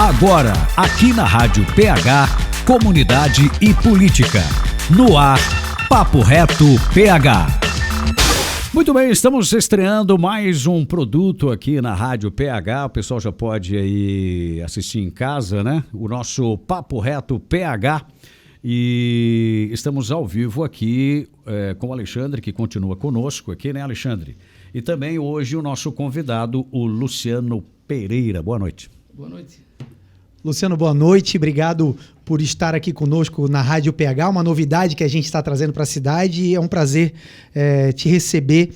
Agora, aqui na Rádio PH, Comunidade e Política. No ar, Papo Reto PH. Muito bem, estamos estreando mais um produto aqui na Rádio PH. O pessoal já pode aí assistir em casa, né? O nosso Papo Reto PH. E estamos ao vivo aqui com o Alexandre, que continua conosco aqui, né, Alexandre? E também hoje o nosso convidado, o Luciano Pereira. Boa noite. Boa noite. Luciano, boa noite. Obrigado por estar aqui conosco na Rádio PH, uma novidade que a gente está trazendo para a cidade, e é um prazer te receber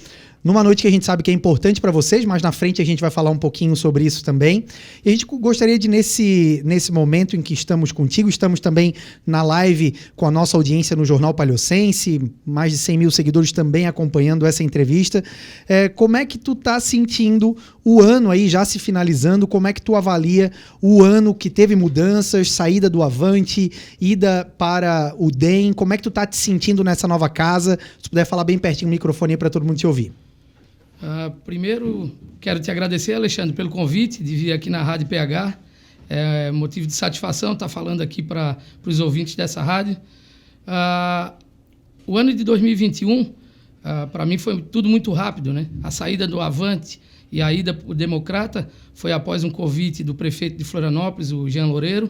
numa noite que a gente sabe que é importante para vocês, mas na frente a gente vai falar um pouquinho sobre isso também. E a gente gostaria de, nesse momento em que estamos contigo, estamos também na live com a nossa audiência no Jornal Palhocense, mais de 100 mil seguidores também acompanhando essa entrevista. Como é que tu tá sentindo o ano aí já se finalizando? Como é que tu avalia o ano que teve mudanças, saída do Avante, ida para o DEM? Como é que tu tá te sentindo nessa nova casa? Se puder falar bem pertinho o microfone aí para todo mundo te ouvir. Primeiro, quero te agradecer, Alexandre, pelo convite de vir aqui na Rádio PH. É motivo de satisfação estar falando aqui para os ouvintes dessa rádio. O ano de 2021, para mim, foi tudo muito rápido, né? A saída do Avante e a ida para o Democrata foi após um convite do prefeito de Florianópolis, o Jean Loureiro.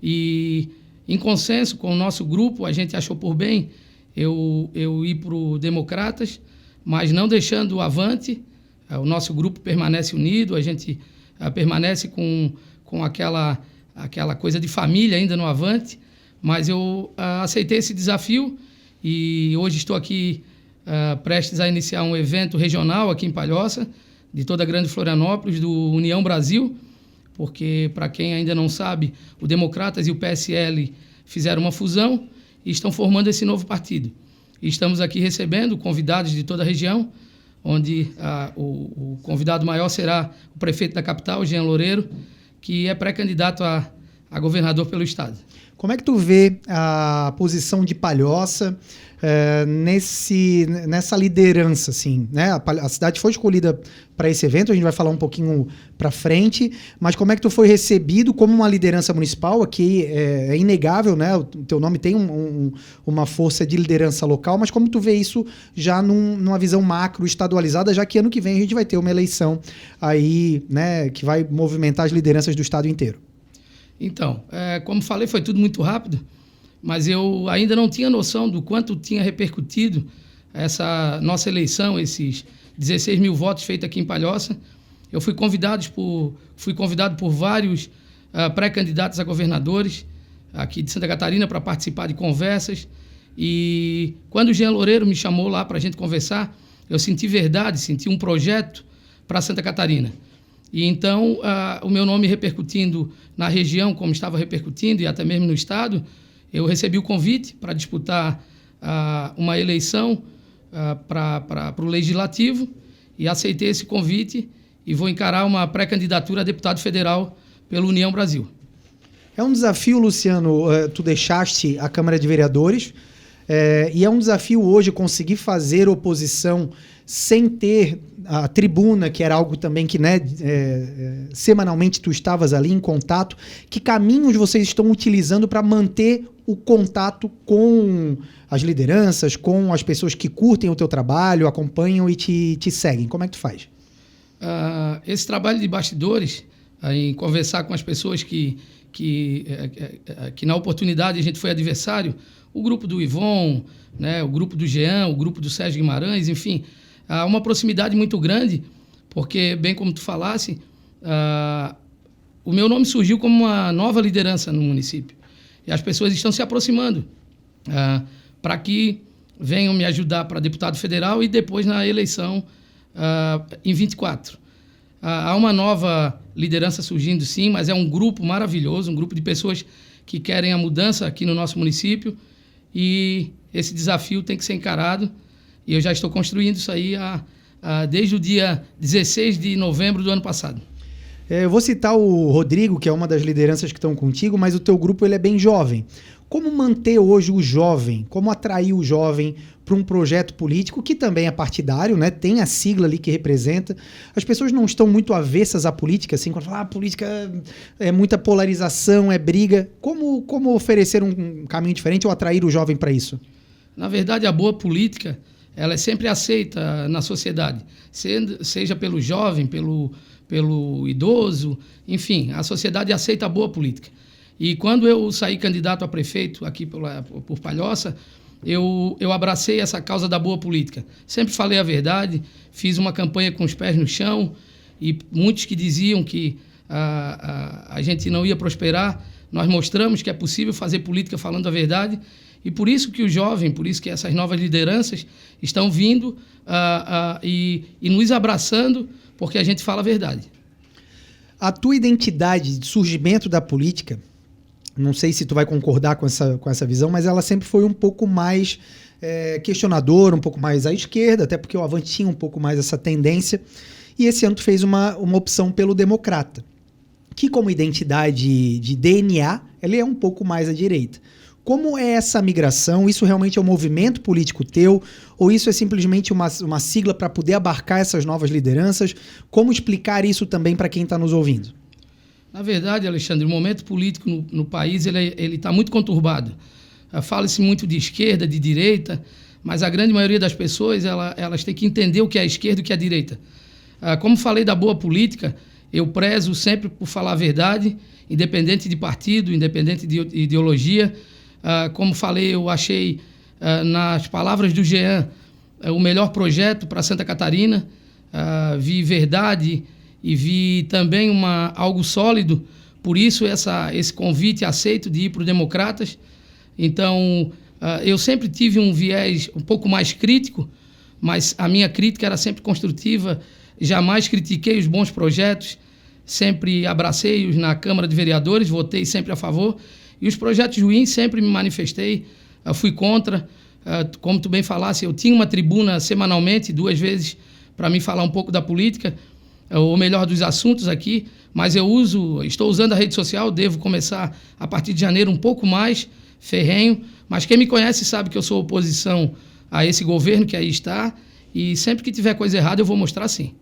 E, em consenso com o nosso grupo, a gente achou por bem eu ir para o Democratas, mas não deixando o Avante. O nosso grupo permanece unido, a gente permanece com aquela coisa de família ainda no Avante, mas eu aceitei esse desafio e hoje estou aqui prestes a iniciar um evento regional aqui em Palhoça, de toda a Grande Florianópolis, do União Brasil, porque, para quem ainda não sabe, o Democratas e o PSL fizeram uma fusão e estão formando esse novo partido. E estamos aqui recebendo convidados de toda a região, onde o convidado maior será o prefeito da capital, Jean Loureiro, que é pré-candidato a governador pelo estado. Como é que tu vê a posição de Palhoça nessa liderança, assim, né? A cidade foi escolhida para esse evento, a gente vai falar um pouquinho para frente, mas como é que tu foi recebido como uma liderança municipal? Aqui é inegável, né? O teu nome tem uma força de liderança local, mas como tu vê isso já numa visão macro, estadualizada, já que ano que vem a gente vai ter uma eleição aí, né, que vai movimentar as lideranças do estado inteiro. Então, como falei, foi tudo muito rápido, mas eu ainda não tinha noção do quanto tinha repercutido essa nossa eleição, esses 16 mil votos feitos aqui em Palhoça. Eu fui convidado por vários pré-candidatos a governadores aqui de Santa Catarina para participar de conversas, e quando o Jean Loureiro me chamou lá para a gente conversar, eu senti verdade, senti um projeto para Santa Catarina. E então, o meu nome repercutindo na região, como estava repercutindo, e até mesmo no estado, eu recebi o convite para disputar uma eleição para o Legislativo, e aceitei esse convite e vou encarar uma pré-candidatura a deputado federal pela União Brasil. É um desafio, Luciano, tu deixaste a Câmara de Vereadores, e é um desafio hoje conseguir fazer oposição sem ter a tribuna, que era algo também que, né, semanalmente tu estavas ali em contato. Que caminhos vocês estão utilizando para manter o contato com as lideranças, com as pessoas que curtem o teu trabalho, acompanham e te seguem? Como é que tu faz? Esse trabalho de bastidores, em conversar com as pessoas que na oportunidade a gente foi adversário, o grupo do Ivon, né, o grupo do Jean, o grupo do Sérgio Guimarães, enfim, há uma proximidade muito grande, porque, bem como tu falasse, o meu nome surgiu como uma nova liderança no município. E as pessoas estão se aproximando para que venham me ajudar para deputado federal e depois na eleição em 24. Há uma nova liderança surgindo, sim, mas é um grupo maravilhoso, um grupo de pessoas que querem a mudança aqui no nosso município, e esse desafio tem que ser encarado, e eu já estou construindo isso aí desde o dia 16 de novembro do ano passado. Eu vou citar o Rodrigo, que é uma das lideranças que estão contigo, mas o teu grupo ele é bem jovem. Como manter hoje o jovem, como atrair o jovem para um projeto político que também é partidário, né? Tem a sigla ali que representa. As pessoas não estão muito avessas à política, assim, quando falam, política é muita polarização, é briga. Como oferecer um caminho diferente ou atrair o jovem para isso? Na verdade, a boa política, ela é sempre aceita na sociedade, seja pelo jovem, pelo idoso, enfim, a sociedade aceita a boa política. E quando eu saí candidato a prefeito aqui por Palhoça, eu abracei essa causa da boa política. Sempre falei a verdade, fiz uma campanha com os pés no chão, e muitos que diziam que a gente não ia prosperar, nós mostramos que é possível fazer política falando a verdade, e por isso que o jovem, por isso que essas novas lideranças estão vindo e nos abraçando, porque a gente fala a verdade. A tua identidade de surgimento da política, não sei se tu vai concordar com essa visão, mas ela sempre foi um pouco mais questionadora, um pouco mais à esquerda, até porque o Avante tinha um pouco mais essa tendência, e esse ano tu fez uma opção pelo Democrata, que como identidade de DNA, ele é um pouco mais à direita. Como é essa migração? Isso realmente é um movimento político teu? Ou isso é simplesmente uma sigla para poder abarcar essas novas lideranças? Como explicar isso também para quem está nos ouvindo? Na verdade, Alexandre, o momento político no país ele está muito conturbado. Fala-se muito de esquerda, de direita, mas a grande maioria das pessoas elas têm que entender o que é a esquerda e o que é a direita. Como falei da boa política, eu prezo sempre por falar a verdade, independente de partido, independente de ideologia. Como falei, eu achei, nas palavras do Jean, o melhor projeto para Santa Catarina. Vi verdade e vi também algo sólido, por isso esse convite aceito de ir para os Democratas. Então, eu sempre tive um viés um pouco mais crítico, mas a minha crítica era sempre construtiva, jamais critiquei os bons projetos, sempre abracei-os na Câmara de Vereadores, votei sempre a favor, e os projetos ruins sempre me manifestei, fui contra. Como tu bem falasse, eu tinha uma tribuna semanalmente, 2 vezes, para mim falar um pouco da política, ou melhor, dos assuntos aqui, mas estou usando a rede social, devo começar a partir de janeiro um pouco mais ferrenho, mas quem me conhece sabe que eu sou oposição a esse governo que aí está, e sempre que tiver coisa errada eu vou mostrar sim.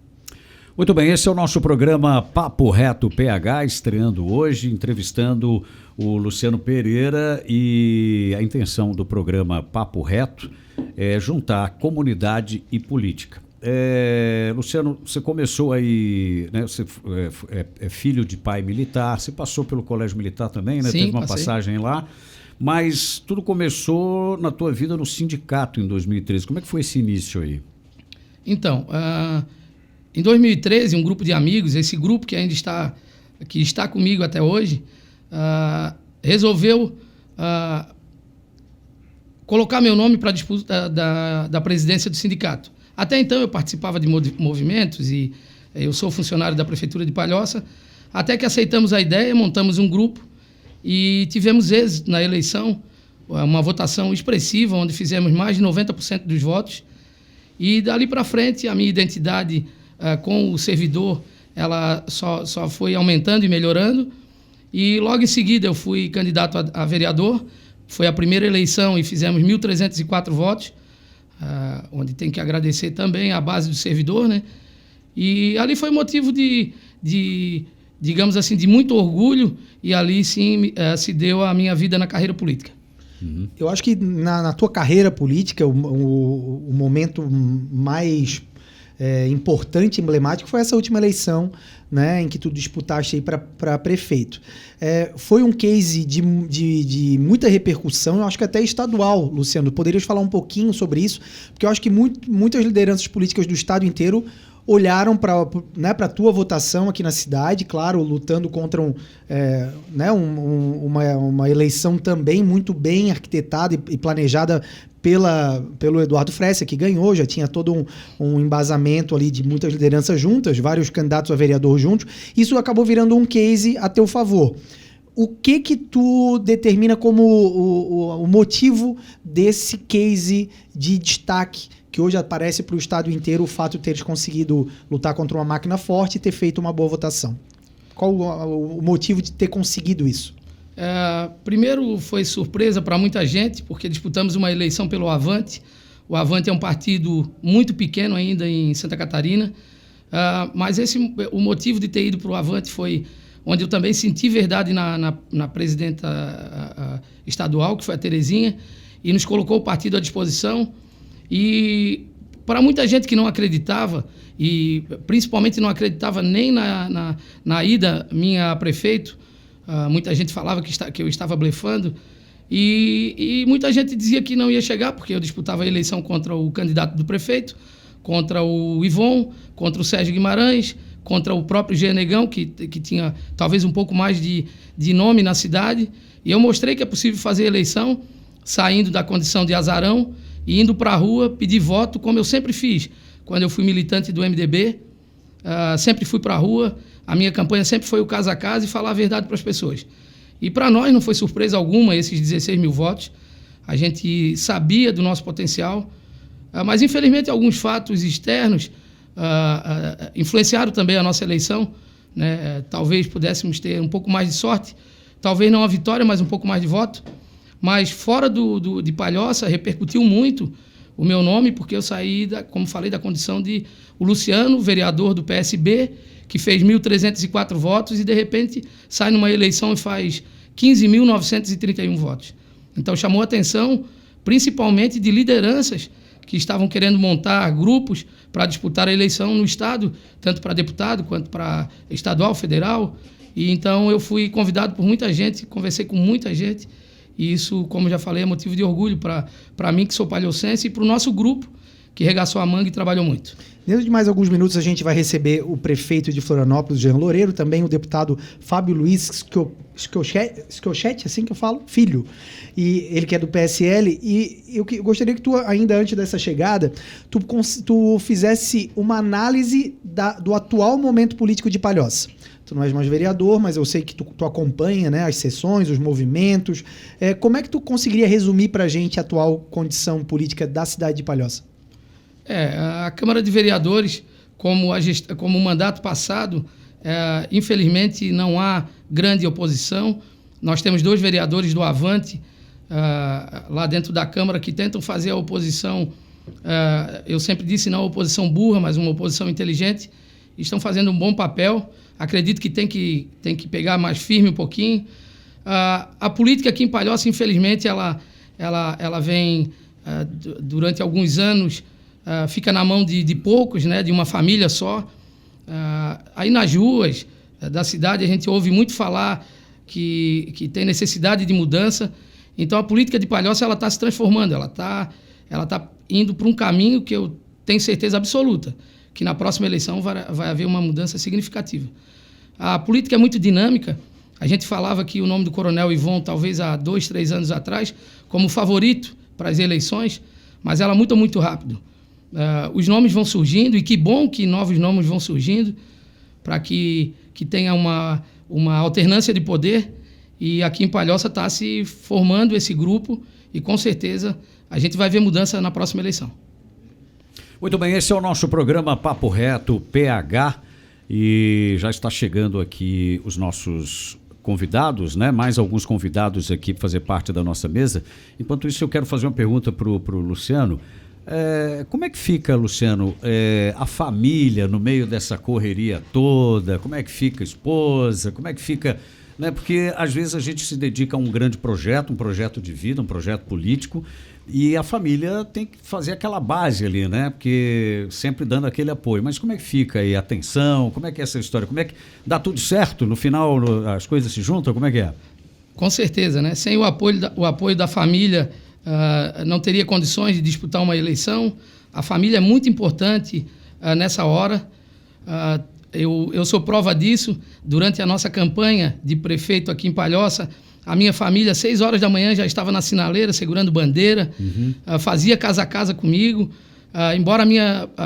Muito bem, esse é o nosso programa Papo Reto PH, estreando hoje, entrevistando o Luciano Pereira, e a intenção do programa Papo Reto é juntar comunidade e política. Luciano, você começou aí, né, você é filho de pai militar, você passou pelo colégio militar também, né? Sim, teve uma passei. passagem lá, mas tudo começou na tua vida no sindicato em 2013. Como é que foi esse início aí? Então, em 2013, um grupo de amigos, esse grupo que ainda está comigo até hoje, resolveu colocar meu nome para a disputa da presidência do sindicato. Até então eu participava de movimentos e eu sou funcionário da Prefeitura de Palhoça, até que aceitamos a ideia, montamos um grupo e tivemos êxito na eleição, uma votação expressiva, onde fizemos mais de 90% dos votos. E dali para frente a minha identidade com o servidor, ela só foi aumentando e melhorando. E logo em seguida eu fui candidato a vereador, foi a primeira eleição e fizemos 1.304 votos, onde tem que agradecer também a base do servidor, né? E ali foi motivo digamos assim, de muito orgulho, e ali sim se deu a minha vida na carreira política. Uhum. Eu acho que na tua carreira política, o momento mais importante, emblemático, foi essa última eleição, né, em que tu disputaste aí para prefeito. Foi um case de muita repercussão, eu acho que até estadual, Luciano. Poderias falar um pouquinho sobre isso? Porque eu acho que muitas lideranças políticas do estado inteiro olharam para a tua votação aqui na cidade, claro, lutando contra uma eleição também muito bem arquitetada e planejada pelo Eduardo Fressa, que ganhou, já tinha todo um embasamento ali de muitas lideranças juntas, vários candidatos a vereador juntos. Isso acabou virando um case a teu favor. O que tu determina como o motivo desse case de destaque que hoje aparece para o estado inteiro, o fato de teres conseguido lutar contra uma máquina forte e ter feito uma boa votação? Qual o motivo de ter conseguido isso? Primeiro, foi surpresa para muita gente, porque disputamos uma eleição pelo Avante. O Avante é um partido muito pequeno ainda em Santa Catarina, mas o motivo de ter ido para o Avante foi onde eu também senti verdade na presidenta estadual, que foi a Terezinha, e nos colocou o partido à disposição. E para muita gente que não acreditava, e principalmente não acreditava nem na ida minha a prefeito, muita gente falava que eu estava blefando, e muita gente dizia que não ia chegar, porque eu disputava a eleição contra o candidato do prefeito, contra o Ivon, contra o Sérgio Guimarães, contra o próprio Jean Negão, que tinha talvez um pouco mais de nome na cidade. E eu mostrei que é possível fazer eleição saindo da condição de azarão e indo para a rua pedir voto, como eu sempre fiz. Quando eu fui militante do MDB, sempre fui para a rua, a minha campanha sempre foi o casa a casa e falar a verdade para as pessoas. E para nós não foi surpresa alguma esses 16 mil votos. A gente sabia do nosso potencial, mas infelizmente alguns fatos externos influenciaram também a nossa eleição, né? Talvez pudéssemos ter um pouco mais de sorte, talvez não a vitória, mas um pouco mais de voto. Mas fora de Palhoça, repercutiu muito o meu nome, porque eu saí, como falei, da condição de o Luciano, vereador do PSB, que fez 1.304 votos e, de repente, sai numa eleição e faz 15.931 votos. Então, chamou a atenção, principalmente de lideranças que estavam querendo montar grupos para disputar a eleição no Estado, tanto para deputado quanto para estadual, federal. E, então, eu fui convidado por muita gente, conversei com muita gente, e isso, como já falei, é motivo de orgulho para mim, que sou palhocense, e para o nosso grupo, que regaçou a manga e trabalhou muito. Dentro de mais alguns minutos, a gente vai receber o prefeito de Florianópolis, Jean Loureiro, também o deputado Fábio Luiz Schiochetti, assim que eu falo, filho, e ele que é do PSL, e eu gostaria que tu, ainda antes dessa chegada, tu fizesse uma análise do atual momento político de Palhoça. Tu não és mais vereador, mas eu sei que tu acompanha, né, as sessões, os movimentos. Como é que tu conseguiria resumir para a gente a atual condição política da cidade de Palhoça? A Câmara de Vereadores, como o mandato passado, infelizmente não há grande oposição. Nós temos 2 vereadores do Avante lá dentro da Câmara que tentam fazer a oposição, eu sempre disse, não a oposição burra, mas uma oposição inteligente. Estão fazendo um bom papel. Acredito que tem que pegar mais firme um pouquinho. A política aqui em Palhoça, infelizmente, ela vem, durante alguns anos, fica na mão de poucos, né, de uma família só. Aí nas ruas da cidade a gente ouve muito falar que tem necessidade de mudança. Então a política de Palhoça está se transformando, ela tá indo para um caminho que eu tenho certeza absoluta, que na próxima eleição vai haver uma mudança significativa. A política é muito dinâmica. A gente falava que o nome do Coronel Ivon, talvez há 2, 3 anos atrás, como favorito para as eleições, mas ela muda muito rápido. Os nomes vão surgindo, e que bom que novos nomes vão surgindo, para que tenha uma alternância de poder, e aqui em Palhoça está se formando esse grupo, e com certeza a gente vai ver mudança na próxima eleição. Muito bem, esse é o nosso programa Papo Reto PH, e já está chegando aqui os nossos convidados, né? Mais alguns convidados aqui para fazer parte da nossa mesa. Enquanto isso, eu quero fazer uma pergunta para o Luciano. Como é que fica, Luciano, a família no meio dessa correria toda? Como é que fica a esposa? Como é que fica... Né? Porque às vezes a gente se dedica a um grande projeto, um projeto de vida, um projeto político, e a família tem que fazer aquela base ali, né? Porque sempre dando aquele apoio. Mas como é que fica aí a tensão? Como é que é essa história? Como é que dá tudo certo? No final as coisas se juntam? Como é que é? Com certeza, né? Sem o apoio da família, não teria condições de disputar uma eleição. A família é muito importante nessa hora. Eu sou prova disso. Durante a nossa campanha de prefeito aqui em Palhoça, a minha família, 6 horas da manhã, já estava na sinaleira, segurando bandeira, fazia casa a casa comigo. Embora a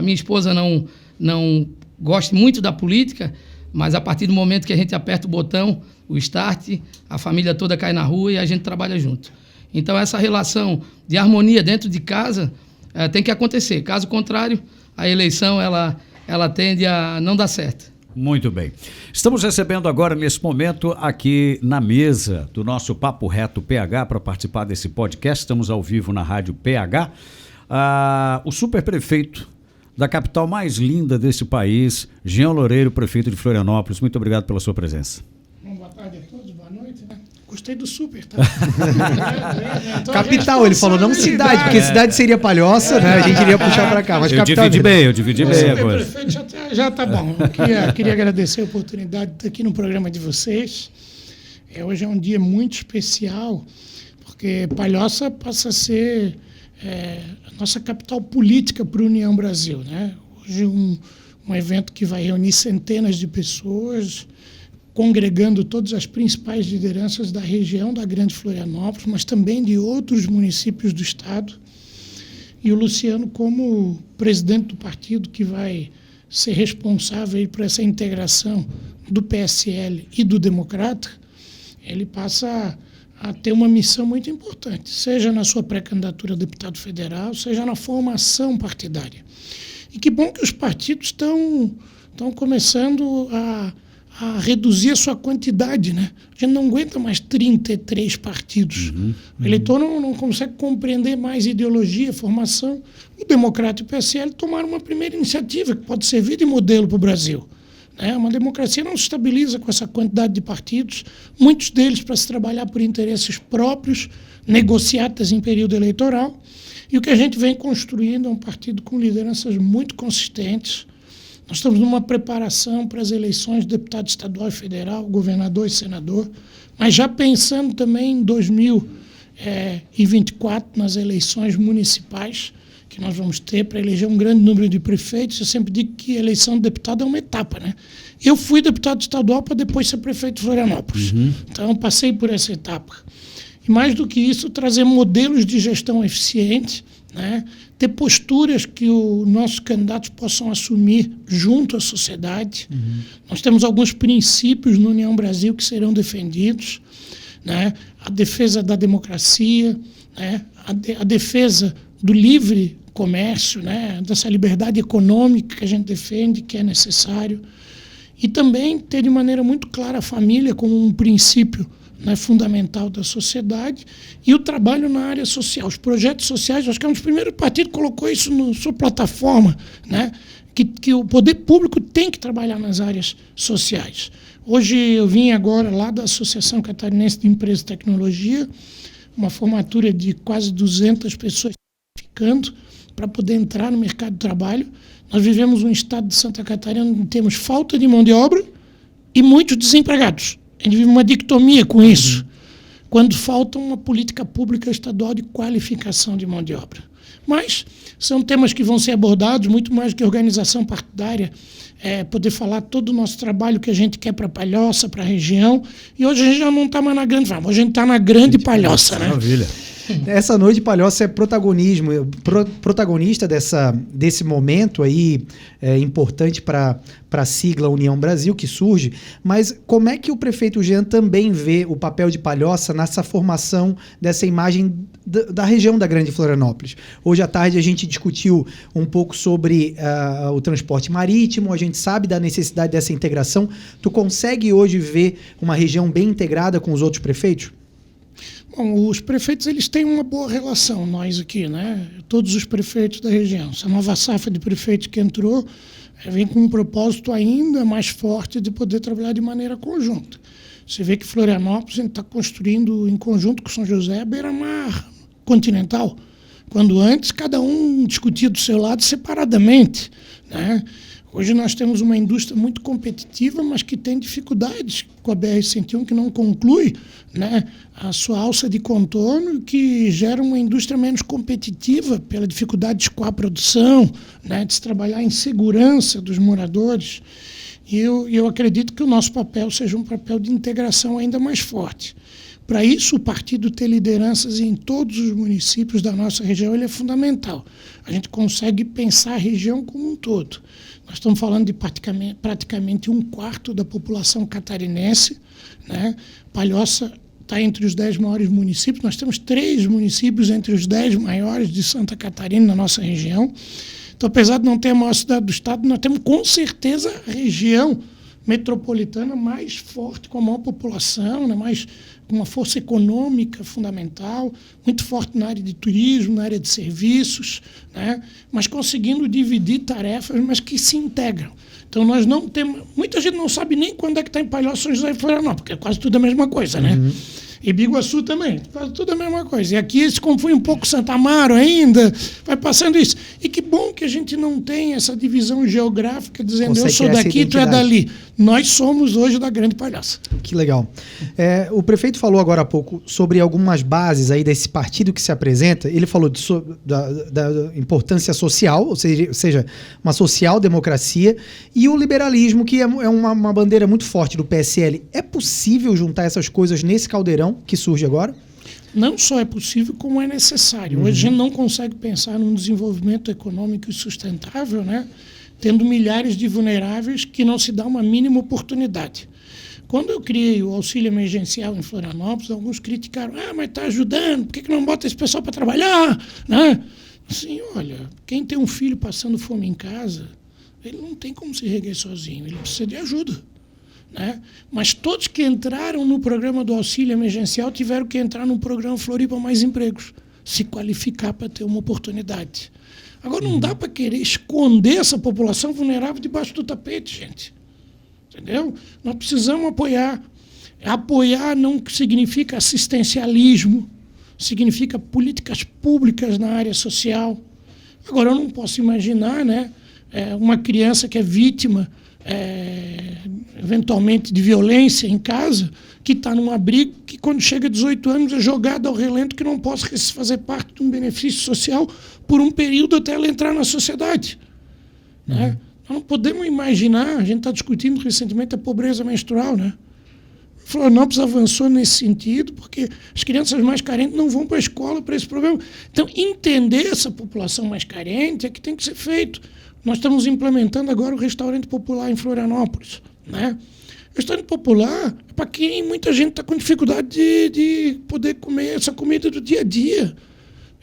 minha esposa não goste muito da política, mas a partir do momento que a gente aperta o botão, o start, a família toda cai na rua e a gente trabalha junto. Então, essa relação de harmonia dentro de casa tem que acontecer. Caso contrário, a eleição ela tende a não dar certo. Muito bem. Estamos recebendo agora, nesse momento, aqui na mesa do nosso Papo Reto PH, para participar desse podcast. Estamos ao vivo na Rádio PH. O superprefeito da capital mais linda desse país, Jean Loureiro, prefeito de Florianópolis. Muito obrigado pela sua presença. Boa tarde a todos, boa noite. Gostei do super, tá? Então, capital, ele falou, não cidade, porque cidade seria Palhoça, né? A gente iria puxar para cá. Mas eu dividi bem agora. Prefeito já tá bom. Eu queria agradecer a oportunidade de estar aqui no programa de vocês. Hoje é um dia muito especial, porque Palhoça passa a ser a nossa capital política para a União Brasil, né? Hoje um evento que vai reunir centenas de pessoas, congregando todas as principais lideranças da região da Grande Florianópolis, mas também de outros municípios do estado. E o Luciano, como presidente do partido que vai ser responsável por essa integração do PSL e do Democrata, ele passa a ter uma missão muito importante, seja na sua pré-candidatura a deputado federal, seja na formação partidária. E que bom que os partidos estão começando a reduzir a sua quantidade, né? A gente não aguenta mais 33 partidos. O eleitor não consegue compreender mais ideologia, formação. O Democrata e o PSL tomaram uma primeira iniciativa que pode servir de modelo para o Brasil. Né? Uma democracia não se estabiliza com essa quantidade de partidos, muitos deles para se trabalhar por interesses próprios, negociatas em período eleitoral. E o que a gente vem construindo é um partido com lideranças muito consistentes. Nós estamos numa preparação para as eleições de deputado estadual e federal, governador e senador, mas já pensando também em 2024, nas eleições municipais, que nós vamos ter para eleger um grande número de prefeitos. Eu sempre digo que a eleição de deputado é uma etapa, né? Eu fui deputado estadual para depois ser prefeito de Florianópolis. Então, passei por essa etapa. E mais do que isso, trazer modelos de gestão eficientes, né? Ter posturas que os nossos candidatos possam assumir junto à sociedade. Nós temos alguns princípios no União Brasil que serão defendidos, né? A defesa da democracia, né? A defesa do livre comércio, né? Dessa liberdade econômica que a gente defende, que é necessário. E também ter de maneira muito clara a família como um princípio, né, fundamental da sociedade, e o trabalho na área social. Os projetos sociais, acho que é um dos primeiros partidos que colocou isso na sua plataforma, né, que o poder público tem que trabalhar nas áreas sociais. Hoje eu vim agora lá da Associação Catarinense de Empresas de Tecnologia, uma formatura de quase 200 pessoas ficando para poder entrar no mercado de trabalho. Nós vivemos um estado de Santa Catarina onde temos falta de mão de obra e muitos desempregados. A gente vive uma dicotomia com isso, quando falta uma política pública estadual de qualificação de mão de obra. Mas são temas que vão ser abordados, muito mais do que organização partidária, poder falar todo o nosso trabalho que a gente quer para Palhoça, para a região. E hoje a gente já não está mais na grande Palhoça, hoje a gente está na grande Palhoça, né? Maravilha. Essa noite, Palhoça é protagonista desse momento aí importante para a sigla União Brasil, que surge. Mas como é que o prefeito Jean também vê o papel de Palhoça nessa formação dessa imagem da região da Grande Florianópolis? Hoje à tarde a gente discutiu um pouco sobre o transporte marítimo, a gente sabe da necessidade dessa integração. Tu consegue hoje ver uma região bem integrada com os outros prefeitos? Bom, os prefeitos eles têm uma boa relação, nós aqui, né? Todos os prefeitos da região. Essa nova safra de prefeitos que entrou vem com um propósito ainda mais forte de poder trabalhar de maneira conjunta. Você vê que Florianópolis está construindo em conjunto com São José a beira-mar continental, quando antes cada um discutia do seu lado separadamente, né? Hoje nós temos uma indústria muito competitiva, mas que tem dificuldades com a BR-101, que não conclui, né, a sua alça de contorno, que gera uma indústria menos competitiva pela dificuldade de escoar a produção, né, de se trabalhar em segurança dos moradores. E eu acredito que o nosso papel seja um papel de integração ainda mais forte. Para isso, o partido ter lideranças em todos os municípios da nossa região ele é fundamental. A gente consegue pensar a região como um todo. Nós estamos falando de praticamente 1/4 da população catarinense, né? Palhoça está entre os 10 maiores municípios. Nós temos 3 municípios entre os 10 maiores de Santa Catarina, na nossa região. Então, apesar de não ter a maior cidade do estado, nós temos com certeza a região metropolitana mais forte, com a maior população, né, mais, com uma força econômica fundamental, muito forte na área de turismo, na área de serviços, né, mas conseguindo dividir tarefas, mas que se integram. Então, nós não temos... Muita gente não sabe nem quando é que está em Palhoça, São José e Florianópolis, porque é quase tudo a mesma coisa, né? E Biguaçu também, quase tudo a mesma coisa. E aqui, como foi um pouco Santa Amaro ainda, vai passando isso. E que bom que a gente não tem essa divisão geográfica, dizendo eu sou daqui, tu é dali. Nós somos hoje da Grande Palhoça. Que legal. O prefeito falou agora há pouco sobre algumas bases aí desse partido que se apresenta. Ele falou da importância social, ou seja, uma social-democracia, e o liberalismo, que é uma bandeira muito forte do PSL. É possível juntar essas coisas nesse caldeirão que surge agora? Não só é possível, como é necessário. Hoje a gente não consegue pensar num desenvolvimento econômico e sustentável, né, tendo milhares de vulneráveis que não se dá uma mínima oportunidade. Quando eu criei o auxílio emergencial em Florianópolis, alguns criticaram, mas está ajudando, por que não bota esse pessoal para trabalhar? Né? Assim, olha, quem tem um filho passando fome em casa, ele não tem como se reguer sozinho, ele precisa de ajuda. Né? Mas todos que entraram no programa do auxílio emergencial tiveram que entrar no programa Floripa Mais Empregos, se qualificar para ter uma oportunidade. Agora, não dá para querer esconder essa população vulnerável debaixo do tapete, gente. Entendeu? Nós precisamos apoiar. Apoiar não significa assistencialismo, significa políticas públicas na área social. Agora, eu não posso imaginar, né, uma criança que é vítima eventualmente de violência em casa, que está num abrigo, que quando chega a 18 anos é jogada ao relento, que não possa fazer parte de um benefício social por um período até ela entrar na sociedade. Né? Nós não podemos imaginar, a gente está discutindo recentemente a pobreza menstrual, né? Florianópolis avançou nesse sentido, porque as crianças mais carentes não vão para a escola para esse problema. Então, entender essa população mais carente é que tem que ser feito. Nós estamos implementando agora o restaurante popular em Florianópolis. Né? O restaurante popular é para quem muita gente está com dificuldade de poder comer essa comida do dia a dia.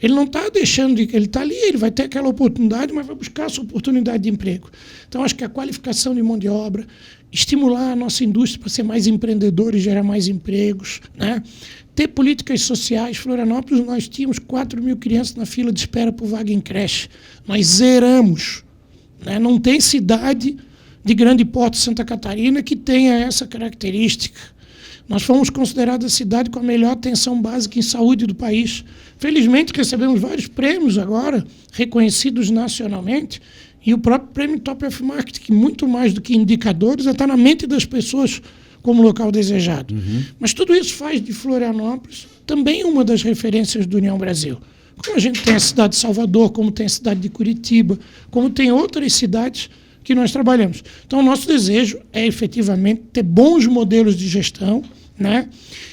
Ele não está deixando de... Ele está ali, ele vai ter aquela oportunidade, mas vai buscar essa oportunidade de emprego. Então, acho que a qualificação de mão de obra, estimular a nossa indústria para ser mais empreendedora e gerar mais empregos, né? Ter políticas sociais. Florianópolis, nós tínhamos 4 mil crianças na fila de espera por vaga em creche. Nós zeramos. Né? Não tem cidade de grande porte de Santa Catarina que tenha essa característica. Nós fomos considerados a cidade com a melhor atenção básica em saúde do país. Felizmente, recebemos vários prêmios agora, reconhecidos nacionalmente, e o próprio prêmio Top of Market, que muito mais do que indicadores, está na mente das pessoas como local desejado. Mas tudo isso faz de Florianópolis também uma das referências do União Brasil. Como a gente tem a cidade de Salvador, como tem a cidade de Curitiba, como tem outras cidades que nós trabalhamos. Então, o nosso desejo é, efetivamente, ter bons modelos de gestão, né,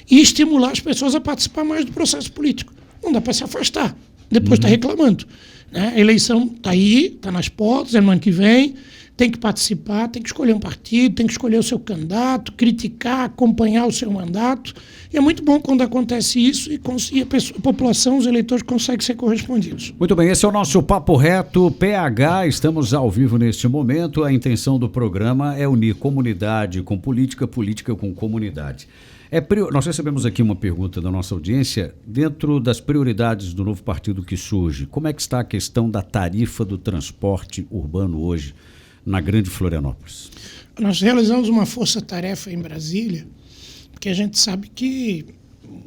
e estimular as pessoas a participar mais do processo político. Não dá para se afastar, depois está reclamando. Né? A eleição está aí, está nas portas, é no ano que vem, tem que participar, tem que escolher um partido, tem que escolher o seu candidato, criticar, acompanhar o seu mandato. E é muito bom quando acontece isso e a população, os eleitores, conseguem ser correspondidos. Muito bem, esse é o nosso Papo Reto PH. Estamos ao vivo neste momento. A intenção do programa é unir comunidade com política, política com comunidade. Nós recebemos aqui uma pergunta da nossa audiência. Dentro das prioridades do novo partido que surge, como é que está a questão da tarifa do transporte urbano hoje na Grande Florianópolis? Nós realizamos uma força-tarefa em Brasília, porque a gente sabe que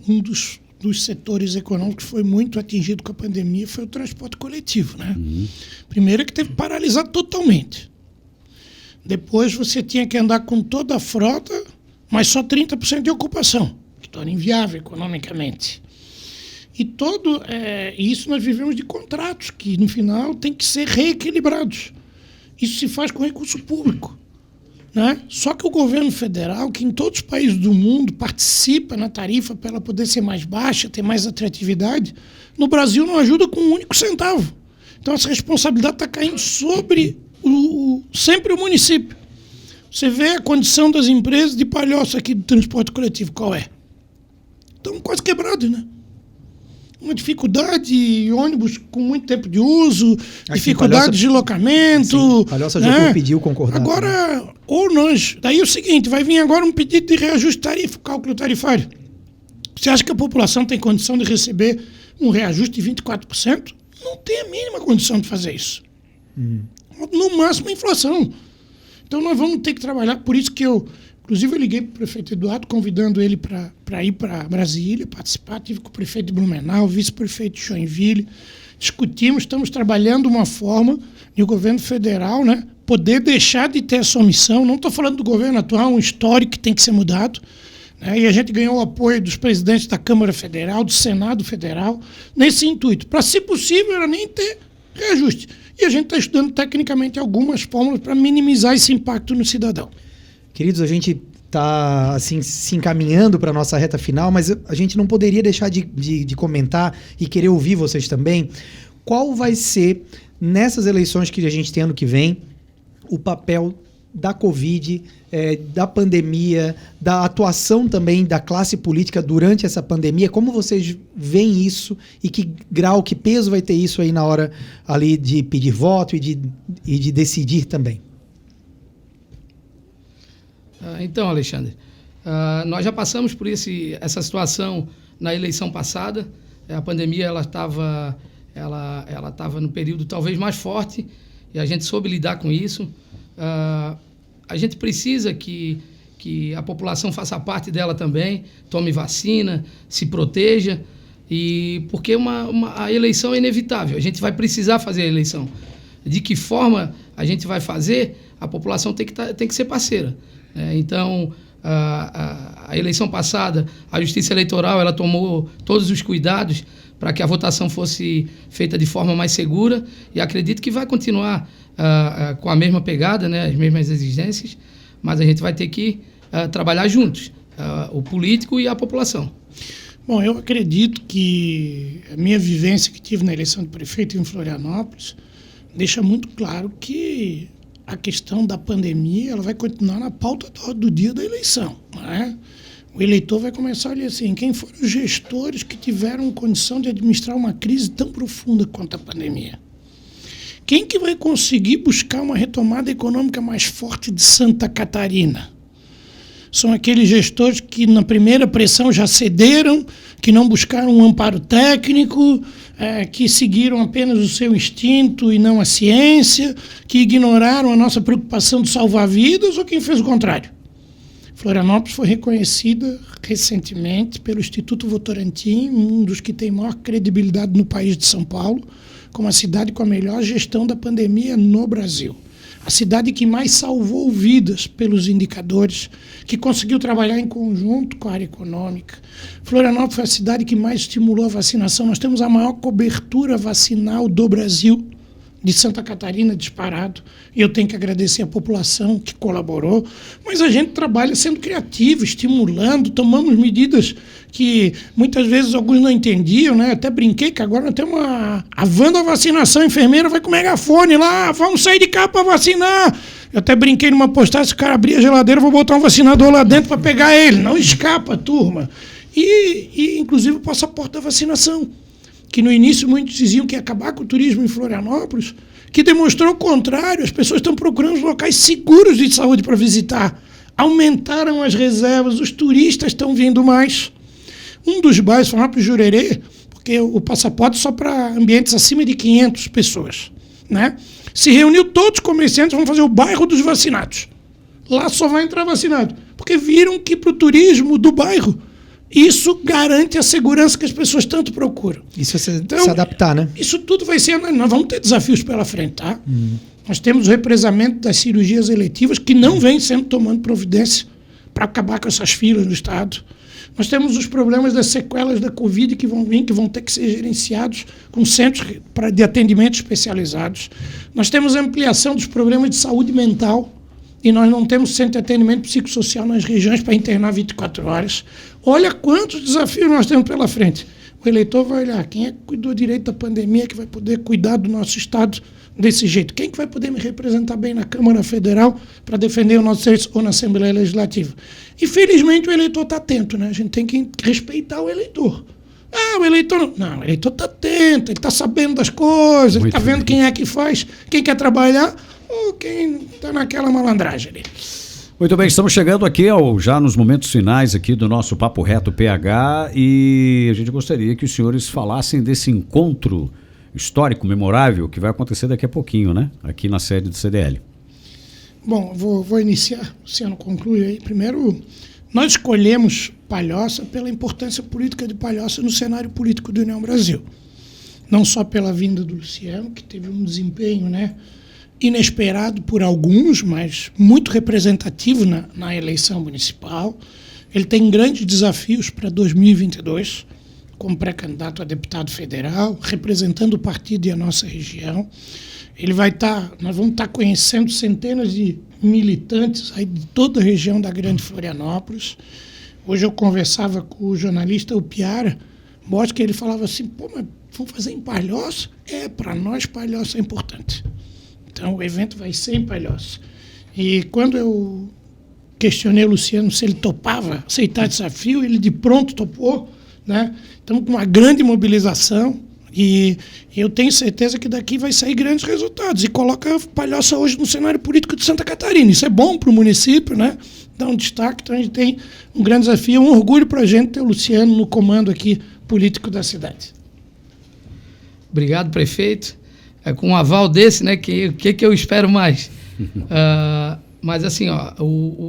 um dos setores econômicos que foi muito atingido com a pandemia foi o transporte coletivo. Né? Primeiro que teve paralisado totalmente. Depois você tinha que andar com toda a frota, mas só 30% de ocupação, que torna inviável economicamente. E isso nós vivemos de contratos, que no final tem que ser reequilibrados. Isso se faz com recurso público. Né? Só que o governo federal, que em todos os países do mundo participa na tarifa para ela poder ser mais baixa, ter mais atratividade, no Brasil não ajuda com um único centavo. Então essa responsabilidade está caindo sobre sempre o município. Você vê a condição das empresas de Palhoça aqui do transporte coletivo, qual é? Estão quase quebrados, né? uma dificuldade, ônibus com muito tempo de uso, dificuldade de deslocamento. Palhoça já pediu concordar. Agora, ou nós... Daí é o seguinte, vai vir agora um pedido de reajuste cálculo tarifário. Você acha que a população tem condição de receber um reajuste de 24%? Não tem a mínima condição de fazer isso. No máximo, a inflação. Então, nós vamos ter que trabalhar. Por isso que inclusive, eu liguei para o prefeito Eduardo, convidando ele para ir para Brasília, participar. Tive com o prefeito de Blumenau, o vice-prefeito de Joinville. Discutimos, estamos trabalhando uma forma de o governo federal, né, poder deixar de ter essa omissão. Não estou falando do governo atual, um histórico que tem que ser mudado. Né, e a gente ganhou o apoio dos presidentes da Câmara Federal, do Senado Federal, nesse intuito. Para, se possível, era nem ter reajuste. E a gente está estudando tecnicamente algumas fórmulas para minimizar esse impacto no cidadão. Queridos, a gente está assim, se encaminhando para a nossa reta final, mas a gente não poderia deixar de comentar e querer ouvir vocês também. Qual vai ser, nessas eleições que a gente tem ano que vem, o papel da Covid, da pandemia, da atuação também da classe política durante essa pandemia? Como vocês veem isso e que grau, que peso vai ter isso aí na hora ali de pedir voto e de decidir também? Então, Alexandre, nós já passamos por essa situação na eleição passada. A pandemia ela estava no período talvez mais forte e a gente soube lidar com isso. A gente precisa que a população faça parte dela também, tome vacina, se proteja, porque a eleição é inevitável. A gente vai precisar fazer a eleição. De que forma a gente vai fazer, a população tem que ser parceira. Então, a eleição passada, a Justiça Eleitoral ela tomou todos os cuidados para que a votação fosse feita de forma mais segura e acredito que vai continuar com a mesma pegada, né, as mesmas exigências, mas a gente vai ter que trabalhar juntos, o político e a população. Bom, eu acredito que a minha vivência que tive na eleição de prefeito em Florianópolis deixa muito claro que a questão da pandemia ela vai continuar na pauta do dia da eleição. Né? O eleitor vai começar a olhar assim, quem foram os gestores que tiveram condição de administrar uma crise tão profunda quanto a pandemia? Quem que vai conseguir buscar uma retomada econômica mais forte de Santa Catarina? São aqueles gestores que na primeira pressão já cederam, que não buscaram um amparo técnico, que seguiram apenas o seu instinto e não a ciência, que ignoraram a nossa preocupação de salvar vidas, ou quem fez o contrário? Florianópolis foi reconhecida recentemente pelo Instituto Votorantim, um dos que tem maior credibilidade no país de São Paulo, como a cidade com a melhor gestão da pandemia no Brasil. A cidade que mais salvou vidas pelos indicadores, que conseguiu trabalhar em conjunto com a área econômica. Florianópolis foi a cidade que mais estimulou a vacinação. Nós temos a maior cobertura vacinal do Brasil, de Santa Catarina, disparado. E eu tenho que agradecer a população que colaborou. Mas a gente trabalha sendo criativo, estimulando, tomamos medidas que muitas vezes alguns não entendiam, né? Até brinquei que agora nós temos a van da vacinação, a enfermeira vai com megafone lá, vamos sair de cá para vacinar. Eu até brinquei numa postagem, se o cara abrir a geladeira, eu vou botar um vacinador lá dentro para pegar ele. Não escapa, turma. E inclusive o passaporte da vacinação, que no início muitos diziam que ia acabar com o turismo em Florianópolis, que demonstrou o contrário. As pessoas estão procurando os locais seguros de saúde para visitar. Aumentaram as reservas, os turistas estão vindo mais. Um dos bairros, Florianópolis Jurerê, porque o passaporte é só para ambientes acima de 500 pessoas, né? Se reuniu todos os comerciantes, vão fazer o bairro dos vacinados. Lá só vai entrar vacinado, porque viram que para o turismo do bairro, isso garante a segurança que as pessoas tanto procuram. Isso é se adaptar, né? Isso tudo vai ser... Nós vamos ter desafios pela frente, tá? Nós temos o represamento das cirurgias eletivas que não vem sendo tomando providência para acabar com essas filas no Estado. Nós temos os problemas das sequelas da Covid que vão vir, que vão ter que ser gerenciados com centros de atendimento especializados. Nós temos a ampliação dos problemas de saúde mental e nós não temos centro de atendimento psicossocial nas regiões para internar 24 horas. Olha quantos desafios nós temos pela frente. O eleitor vai olhar quem é que cuidou direito da pandemia, que vai poder cuidar do nosso Estado desse jeito. Quem que vai poder me representar bem na Câmara Federal para defender o nosso direito ou na Assembleia Legislativa. E felizmente o eleitor está atento, né? A gente tem que respeitar o eleitor. O eleitor não, o eleitor está atento, ele está sabendo das coisas, ele está vendo quem é que faz, quem quer trabalhar ou quem está naquela malandragem ali. Muito bem, estamos chegando aqui já nos momentos finais aqui do nosso Papo Reto PH e a gente gostaria que os senhores falassem desse encontro histórico, memorável, que vai acontecer daqui a pouquinho, né? Aqui na sede do CDL. Bom, vou iniciar, o Luciano conclui aí. Primeiro, nós escolhemos Palhoça pela importância política de Palhoça no cenário político do União Brasil. Não só pela vinda do Luciano, que teve um desempenho, né, inesperado por alguns, mas muito representativo na eleição municipal. Ele tem grandes desafios para 2022, como pré-candidato a deputado federal, representando o partido e a nossa região. Nós vamos estar conhecendo centenas de militantes aí de toda a região da Grande Florianópolis. Hoje eu conversava com o jornalista Piara, mostra que ele falava assim, mas vamos fazer em Palhoça? Para nós Palhoça é importante. Então o evento vai ser em Palhoça. E quando eu questionei o Luciano se ele topava aceitar desafio, ele de pronto topou, né? Estamos com uma grande mobilização e eu tenho certeza que daqui vai sair grandes resultados. E coloca Palhoça hoje no cenário político de Santa Catarina. Isso é bom para o município, né? Dá um destaque. Então a gente tem um grande desafio, um orgulho para a gente ter o Luciano no comando aqui político da cidade. Obrigado, prefeito. Com um aval desse, né? Que eu espero mais? Mas assim,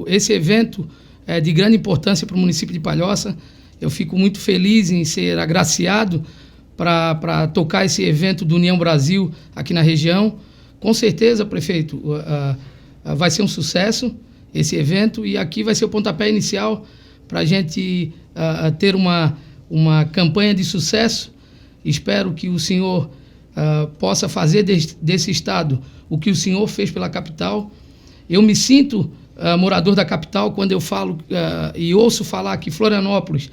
esse evento é de grande importância para o município de Palhoça. Eu fico muito feliz em ser agraciado para tocar esse evento do União Brasil aqui na região. Com certeza, prefeito, vai ser um sucesso esse evento e aqui vai ser o pontapé inicial para a gente ter uma campanha de sucesso. Espero que o senhor possa fazer desse estado o que o senhor fez pela capital. Eu me sinto morador da capital quando eu falo e ouço falar que Florianópolis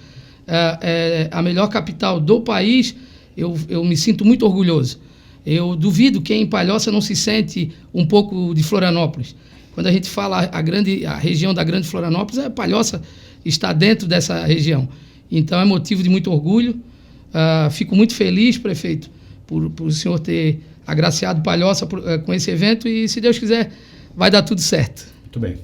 é a melhor capital do país. Eu me sinto muito orgulhoso. Eu duvido quem em Palhoça não se sente um pouco de Florianópolis. Quando a gente fala a região da Grande Florianópolis, Palhoça está dentro dessa região. Então é motivo de muito orgulho. Fico muito feliz, prefeito, por o senhor ter agraciado Palhoça com esse evento e, se Deus quiser, vai dar tudo certo. Muito bem.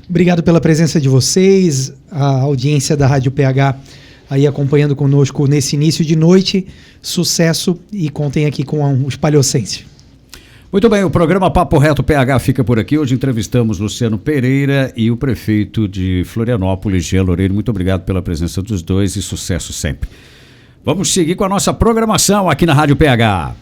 Obrigado pela presença de vocês, a audiência da Rádio PH aí acompanhando conosco nesse início de noite. Sucesso e contem aqui com os palhocenses. Muito bem, o programa Papo Reto PH fica por aqui. Hoje entrevistamos Luciano Pereira e o prefeito de Florianópolis, Jean Loureiro. Muito obrigado pela presença dos dois e sucesso sempre. Vamos seguir com a nossa programação aqui na Rádio PH.